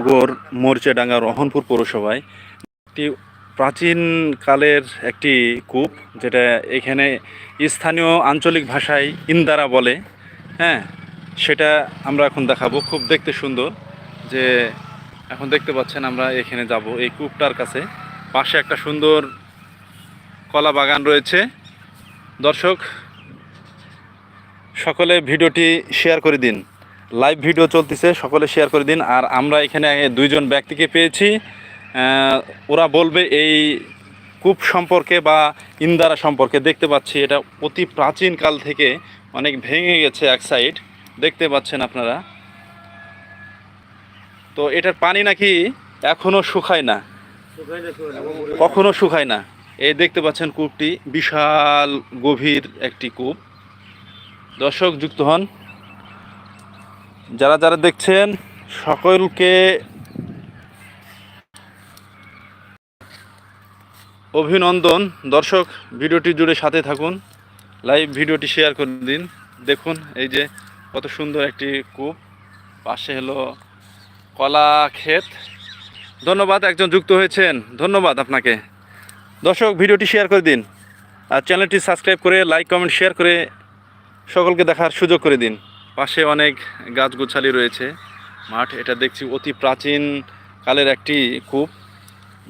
নগর মরিচাডাঙ্গা রহনপুর পৌরসভায় একটি প্রাচীন কালের একটি কূপ, যেটা এখানে স্থানীয় আঞ্চলিক ভাষায় ইন্দারা বলে। হ্যাঁ, সেটা আমরা এখন দেখাবো। খুব দেখতে সুন্দর। যে এখন দেখতে পাচ্ছেন আমরা এখানে যাব এই কূপটার কাছে। পাশে একটা সুন্দর কলা বাগান রয়েছে। দর্শক সকলে ভিডিওটি শেয়ার করে দিন। লাইভ ভিডিও চলতেছে, সকলে শেয়ার করে দিন। আর আমরা এখানে দুইজন ব্যক্তিকে পেয়েছি, ওরা বলবে এই কূপ সম্পর্কে বা ইন্দারা সম্পর্কে। দেখতে পাচ্ছি এটা অতি প্রাচীন কাল থেকে অনেক ভেঙে গেছে এক সাইড, দেখতে পাচ্ছেন আপনারা। তো এটার পানি নাকি এখনও শুকায় না, কখনো শুকায় না। এই দেখতে পাচ্ছেন কূপটি বিশাল গভীর একটি কূপ। দর্শক যুক্ত হন, যারা যারা দেখছেন সকলকে অভিনন্দন। দর্শক ভিডিওটি জুড়ে সাথে থাকুন, লাইভ ভিডিওটি শেয়ার করে দিন। দেখুন এই যে কত সুন্দর একটি কূপ, পাশে হলো কলা ক্ষেত। ধন্যবাদ, একজন যুক্ত হয়েছেন, ধন্যবাদ আপনাকে। দর্শক ভিডিওটি শেয়ার করে দিন আর চ্যানেলটি সাবস্ক্রাইব করে লাইক কমেন্ট শেয়ার করে সকলকে দেখার সুযোগ করে দিন। পাশে অনেক গাছগুছালি রয়েছে, মাঠ। এটা দেখছি অতি প্রাচীন কালের একটি কূপ।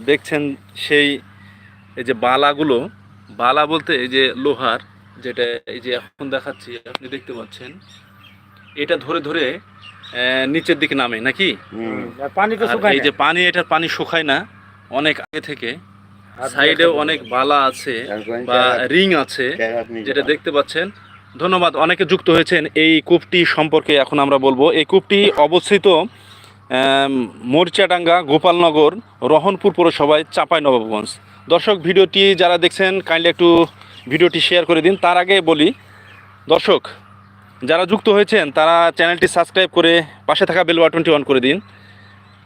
দেখছেন সেই এই যে বালাগুলো, বালা বলতে এই যে লোহার, যেটা এই যে এখন দেখাচ্ছি আপনি দেখতে পাচ্ছেন, এটা ধরে ধরে নিচের দিকে নামে নাকি। এই যে পানি, এটার পানি শুকায় না অনেক আগে থেকে। সাইডেও অনেক বালা আছে বা রিং আছে, যেটা দেখতে পাচ্ছেন। ধন্যবাদ, অনেকে যুক্ত হয়েছেন। এই কূপটি সম্পর্কে এখন আমরা বলবো। এই কূপটি অবস্থিত মরিচাডাঙ্গা, গোপালনগর, রহনপুর পৌরসভায়, চাঁপাইনবাবগঞ্জ। দর্শক ভিডিওটি যারা দেখছেন কাইন্ডলি একটু ভিডিওটি শেয়ার করে দিন। তার আগে বলি, দর্শক যারা যুক্ত হয়েছেন তারা চ্যানেলটি সাবস্ক্রাইব করে পাশে থাকা বেল বাটনটি অন করে দিন,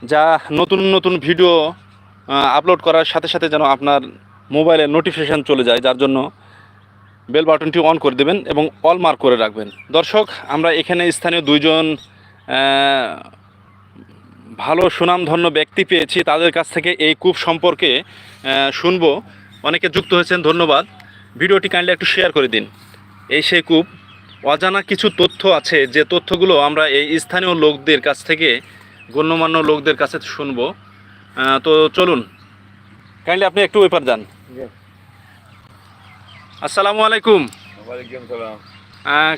যা নতুন নতুন ভিডিও আপলোড করার সাথে সাথে যেন আপনার মোবাইলে নোটিফিকেশান চলে যায়, যার জন্য বেল বাটনটি অন করে দেবেন এবং অল মার্ক করে রাখবেন। দর্শক আমরা এখানে স্থানীয় দুইজন ভালো সুনামধন্য ব্যক্তি পেয়েছি, তাদের কাছ থেকে এই কূপ সম্পর্কে শুনবো। অনেকে যুক্ত হয়েছেন, ধন্যবাদ। ভিডিওটি কাইন্ডলি একটু শেয়ার করে দিন। এই সেই কূপ, অজানা কিছু তথ্য আছে, যে তথ্যগুলো আমরা এই স্থানীয় লোকদের কাছ থেকে, গণ্যমান্য লোকদের কাছে শুনবো। তো চলুন, কাইন্ডলি আপনি একটু ওইপার যান। আসসালামু আলাইকুম।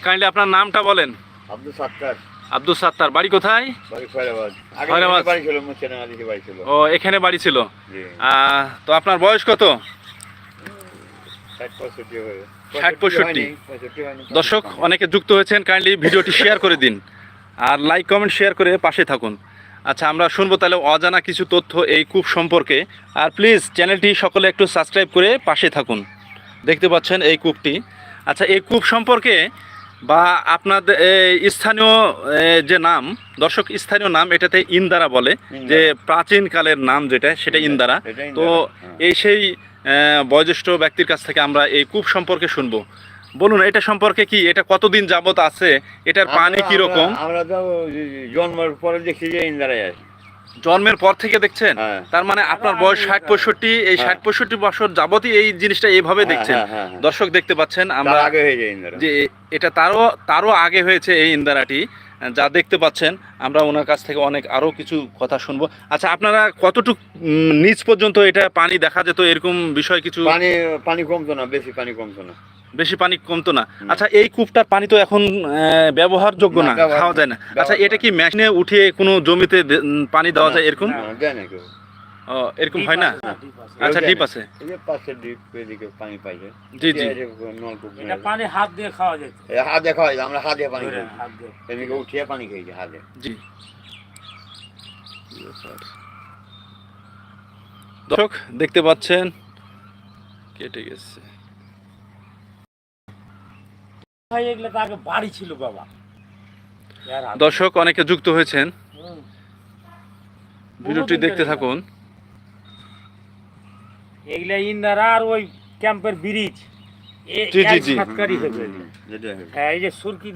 কাইন্ডলি আপনার নামটা বলেন। আব্দুল সাত্তার। আব্দুল সাত্তার, বাড়ি কোথায়? ও, এখানে বাড়ি ছিল। তো আপনার বয়স কত? 60-65। দর্শক অনেকে যুক্ত হয়েছেন, কাইন্ডলি ভিডিওটি শেয়ার করে দিন আর লাইক কমেন্ট শেয়ার করে পাশে থাকুন। আচ্ছা, আমরা শুনবো তাহলে অজানা কিছু তথ্য এই কূপ সম্পর্কে। আর প্লিজ চ্যানেলটি সকলে একটু সাবস্ক্রাইব করে পাশে থাকুন। দেখতে পাচ্ছেন এই কূপটি। আচ্ছা, এই কূপ সম্পর্কে বা আপনাদের স্থানীয় যে নাম, দর্শক স্থানীয় নাম এটাতে ইন্দারা বলে, যে প্রাচীন কালের নাম যেটা, সেটা ইন্দারা। তো এই সেই বয়োজ্যেষ্ঠ ব্যক্তির কাছ থেকে আমরা এই কূপ সম্পর্কে শুনবো। বলুন এটা সম্পর্কে কি, এটা কতদিন যাবত আছে, এটার পানি কিরকম? আমরা তো জন্মের পরে দেখছি যে ইন্দারাই আছে। জন্মের পর থেকে দেখছেন? তার মানে আপনার বয়স 60-65, এই 60-65 বছর যাবতই এই জিনিসটা এইভাবে দেখছেন। দর্শক দেখতে পাচ্ছেন আমরা যে এটা তারও আগে হয়েছে এই ইন্দারাটি, যা দেখতে পাচ্ছেন। আমরা ওনার কাছ থেকে অনেক আরও কিছু কথা শুনবো। আচ্ছা, আপনারা কতটুকু নিচ পর্যন্ত এটা পানি দেখা যেত, এরকম বিষয় কিছু? পানি কমতো না, বেশি পানি কমতো না। বেশি পানি কমতো না। আচ্ছা, এই কূপটার পানি তো এখন ব্যবহারযোগ্য না, খাওয়া যায় না। আচ্ছা, এটা কি মেশিনে উঠিয়ে কোনো জমিতে পানি দেওয়া যায় এরকম? ও, এরকম হয় না। আচ্ছা, ডিপ আছে। জি জি, এটা পানি হাত দিয়ে খাওয়া যায়। হাত দিয়ে খাওয়া যায়, আমরা হাত দিয়ে পানি খাই, এদিকে উঠিয়ে পানি খাই হাতে। জি। দর্শক দেখতে পাচ্ছেন কেটে গেছে। বাড়ি ছিল বাবা। দর্শক অনেকে যুক্ত হয়েছেন, ভিডিওটি দেখতে থাকুন। এগুলা ইন্দারা আর ওই ক্যাম্পের ব্রিজ, জি জি জি। হ্যাঁ, এই যে সুরকি